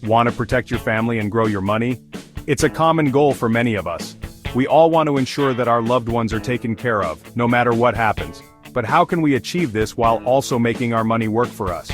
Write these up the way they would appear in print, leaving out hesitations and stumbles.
Want to protect your family and grow your money? It's a common goal for many of us. We all want to ensure that our loved ones are taken care of, no matter what happens. But how can we achieve this while also making our money work for us?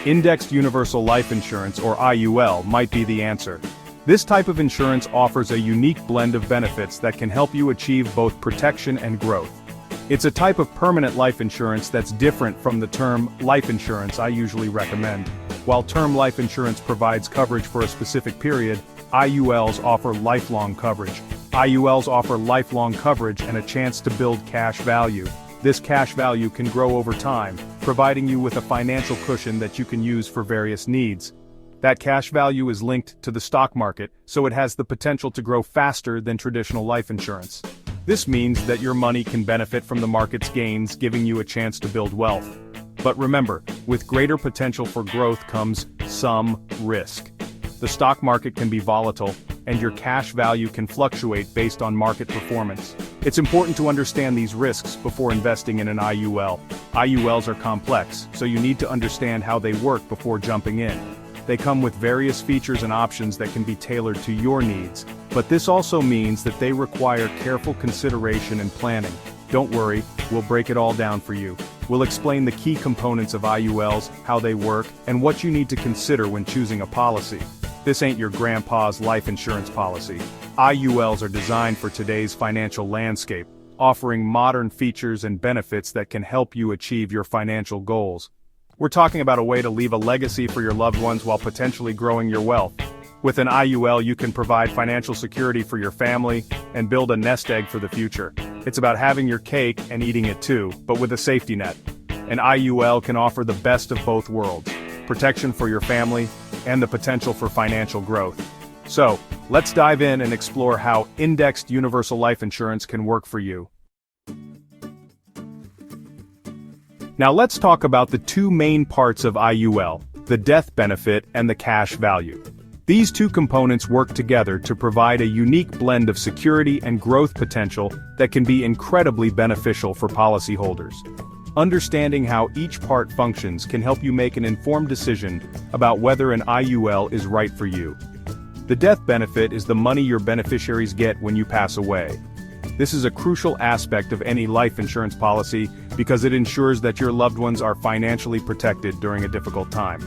Indexed Universal Life Insurance, or IUL, might be the answer. This type of insurance offers a unique blend of benefits that can help you achieve both protection and growth. It's a type of permanent life insurance that's different from the term life insurance I usually recommend. While term life insurance provides coverage for a specific period, IULs offer lifelong coverage. IULs offer lifelong coverage and a chance to build cash value. This cash value can grow over time, providing you with a financial cushion that you can use for various needs. That cash value is linked to the stock market, so it has the potential to grow faster than traditional life insurance. This means that your money can benefit from the market's gains, giving you a chance to build wealth. But remember, with greater potential for growth comes some risk. The stock market can be volatile, and your cash value can fluctuate based on market performance. It's important to understand these risks before investing in an IUL. IULs are complex, so you need to understand how they work before jumping in. They come with various features and options that can be tailored to your needs, but this also means that they require careful consideration and planning. Don't worry, we'll break it all down for you. We'll explain the key components of IULs, how they work, and what you need to consider when choosing a policy. This ain't your grandpa's life insurance policy. IULs are designed for today's financial landscape, offering modern features and benefits that can help you achieve your financial goals. We're talking about a way to leave a legacy for your loved ones while potentially growing your wealth. With an IUL, you can provide financial security for your family and build a nest egg for the future. It's about having your cake and eating it too, but with a safety net. An IUL can offer the best of both worlds: protection for your family and the potential for financial growth. So, let's dive in and explore how indexed universal life insurance can work for you. Now let's talk about the two main parts of IUL, the death benefit and the cash value. These two components work together to provide a unique blend of security and growth potential that can be incredibly beneficial for policyholders. Understanding how each part functions can help you make an informed decision about whether an IUL is right for you. The death benefit is the money your beneficiaries get when you pass away. This is a crucial aspect of any life insurance policy because it ensures that your loved ones are financially protected during a difficult time.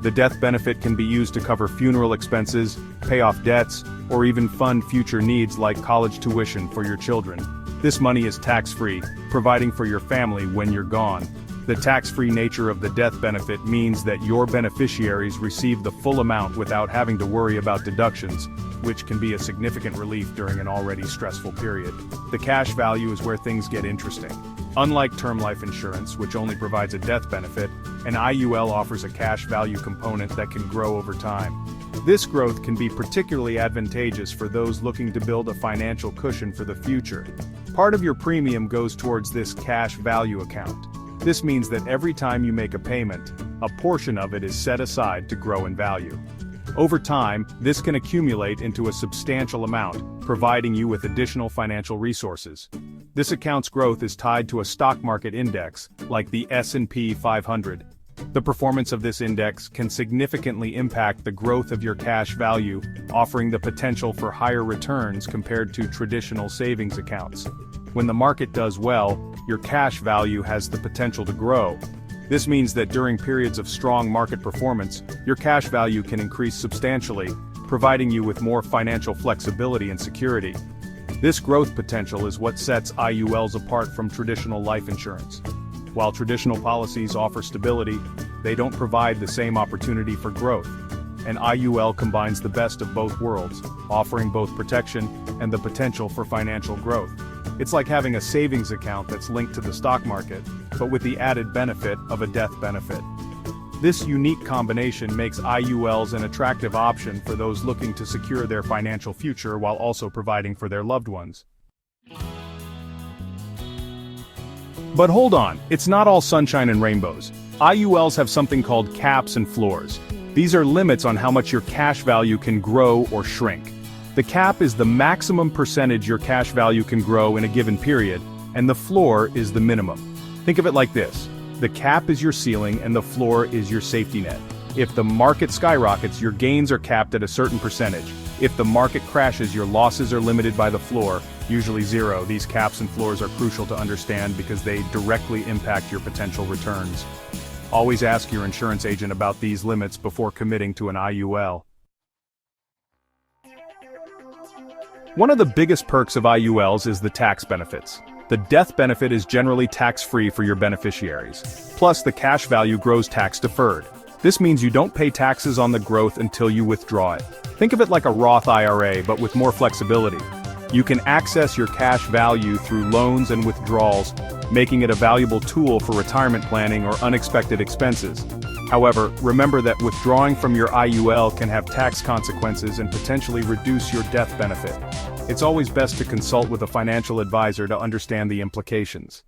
The death benefit can be used to cover funeral expenses, pay off debts, or even fund future needs like college tuition for your children. This money is tax-free, providing for your family when you're gone. The tax-free nature of the death benefit means that your beneficiaries receive the full amount without having to worry about deductions, which can be a significant relief during an already stressful period. The cash value is where things get interesting. Unlike term life insurance, which only provides a death benefit, an IUL offers a cash value component that can grow over time. This growth can be particularly advantageous for those looking to build a financial cushion for the future. Part of your premium goes towards this cash value account. This means that every time you make a payment, a portion of it is set aside to grow in value. Over time, this can accumulate into a substantial amount, providing you with additional financial resources. This account's growth is tied to a stock market index, like the S&P 500. The performance of this index can significantly impact the growth of your cash value, offering the potential for higher returns compared to traditional savings accounts. When the market does well, your cash value has the potential to grow. This means that during periods of strong market performance, your cash value can increase substantially, providing you with more financial flexibility and security. This growth potential is what sets IULs apart from traditional life insurance. While traditional policies offer stability, they don't provide the same opportunity for growth. An IUL combines the best of both worlds, offering both protection and the potential for financial growth. It's like having a savings account that's linked to the stock market, but with the added benefit of a death benefit. This unique combination makes IULs an attractive option for those looking to secure their financial future while also providing for their loved ones. But hold on, it's not all sunshine and rainbows. IULs have something called caps and floors. These are limits on how much your cash value can grow or shrink. The cap is the maximum percentage your cash value can grow in a given period, and the floor is the minimum. Think of it like this: the cap is your ceiling and the floor is your safety net. If the market skyrockets, your gains are capped at a certain percentage. If the market crashes, your losses are limited by the floor, usually zero. These caps and floors are crucial to understand because they directly impact your potential returns. Always ask your insurance agent about these limits before committing to an IUL. One of the biggest perks of IULs is the tax benefits. The death benefit is generally tax-free for your beneficiaries. Plus, the cash value grows tax-deferred. This means you don't pay taxes on the growth until you withdraw it. Think of it like a Roth IRA, but with more flexibility. You can access your cash value through loans and withdrawals, making it a valuable tool for retirement planning or unexpected expenses. However, remember that withdrawing from your IUL can have tax consequences and potentially reduce your death benefit. It's always best to consult with a financial advisor to understand the implications.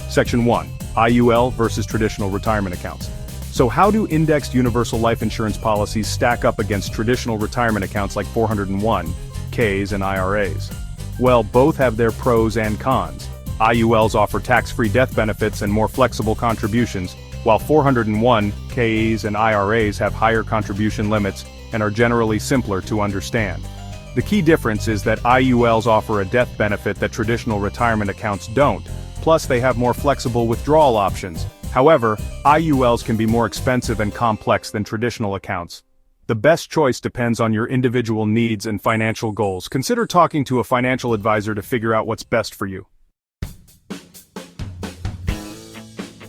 Section 1. IUL versus traditional retirement accounts. So how do indexed universal life insurance policies stack up against traditional retirement accounts like 401(k)s and IRAs? Well, both have their pros and cons. IULs offer tax-free death benefits and more flexible contributions, while 401(k)s and IRAs have higher contribution limits and are generally simpler to understand. The key difference is that IULs offer a death benefit that traditional retirement accounts don't, plus they have more flexible withdrawal options. However, IULs can be more expensive and complex than traditional accounts. The best choice depends on your individual needs and financial goals. Consider talking to a financial advisor to figure out what's best for you.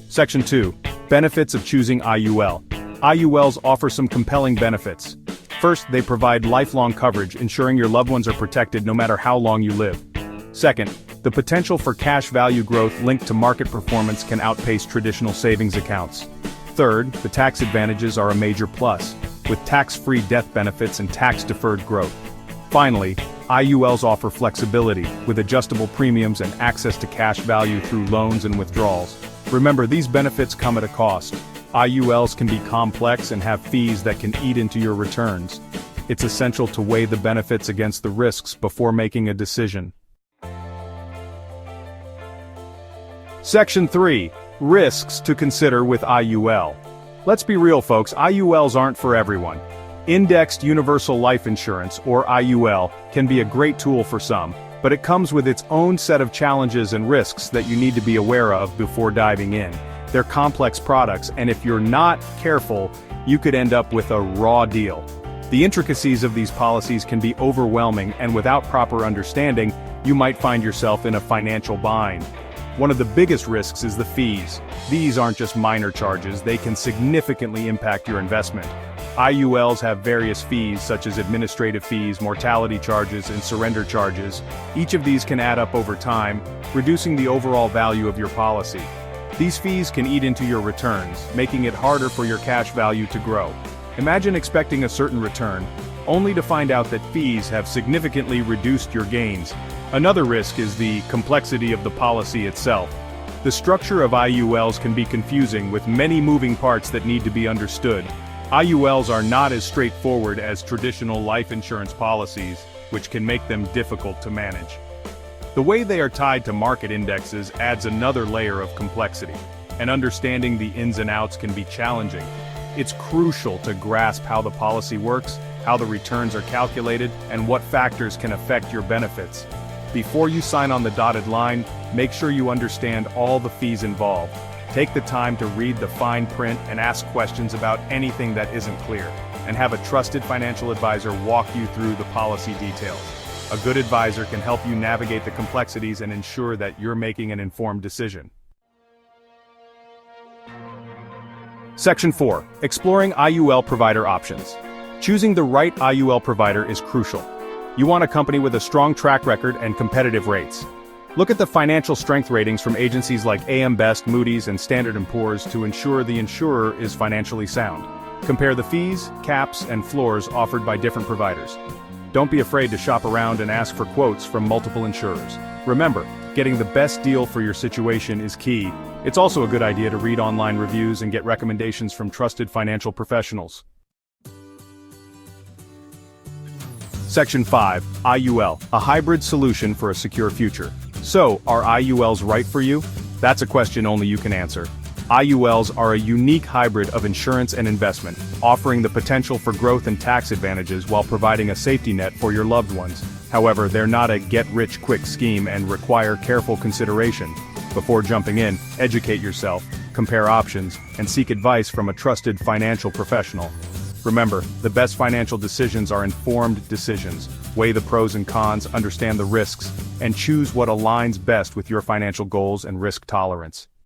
Section 2. Benefits of choosing IUL. IULs offer some compelling benefits. First, they provide lifelong coverage, ensuring your loved ones are protected no matter how long you live. Second, the potential for cash value growth linked to market performance can outpace traditional savings accounts. Third, the tax advantages are a major plus, with tax-free death benefits and tax-deferred growth. Finally, IULs offer flexibility, with adjustable premiums and access to cash value through loans and withdrawals. Remember, these benefits come at a cost. IULs can be complex and have fees that can eat into your returns. It's essential to weigh the benefits against the risks before making a decision. Section 3. Risks to consider with IUL. Let's be real, folks, IULs aren't for everyone. Indexed Universal Life Insurance, or IUL, can be a great tool for some, but it comes with its own set of challenges and risks that you need to be aware of before diving in. They're complex products, and if you're not careful, you could end up with a raw deal. The intricacies of these policies can be overwhelming, and without proper understanding, you might find yourself in a financial bind. One of the biggest risks is the fees. These aren't just minor charges, they can significantly impact your investment. IULs have various fees such as administrative fees, mortality charges, and surrender charges. Each of these can add up over time, reducing the overall value of your policy. These fees can eat into your returns, making it harder for your cash value to grow. Imagine expecting a certain return, only to find out that fees have significantly reduced your gains. Another risk is the complexity of the policy itself. The structure of IULs can be confusing, with many moving parts that need to be understood. IULs are not as straightforward as traditional life insurance policies, which can make them difficult to manage. The way they are tied to market indexes adds another layer of complexity, and understanding the ins and outs can be challenging. It's crucial to grasp how the policy works, how the returns are calculated, and what factors can affect your benefits. Before you sign on the dotted line, make sure you understand all the fees involved. Take the time to read the fine print and ask questions about anything that isn't clear, and have a trusted financial advisor walk you through the policy details. A good advisor can help you navigate the complexities and ensure that you're making an informed decision. Section 4. Exploring IUL provider options. Choosing the right IUL provider is crucial. You want a company with a strong track record and competitive rates. Look at the financial strength ratings from agencies like AM Best, Moody's, and Standard & Poor's to ensure the insurer is financially sound. Compare the fees, caps, and floors offered by different providers. Don't be afraid to shop around and ask for quotes from multiple insurers. Remember, getting the best deal for your situation is key. It's also a good idea to read online reviews and get recommendations from trusted financial professionals. Section 5. IUL, a hybrid solution for a secure future. So, are IULs right for you? That's a question only you can answer. IULs are a unique hybrid of insurance and investment, offering the potential for growth and tax advantages while providing a safety net for your loved ones. However, they're not a get-rich-quick scheme and require careful consideration. Before jumping in, educate yourself, compare options, and seek advice from a trusted financial professional. Remember, the best financial decisions are informed decisions. Weigh the pros and cons, understand the risks, and choose what aligns best with your financial goals and risk tolerance.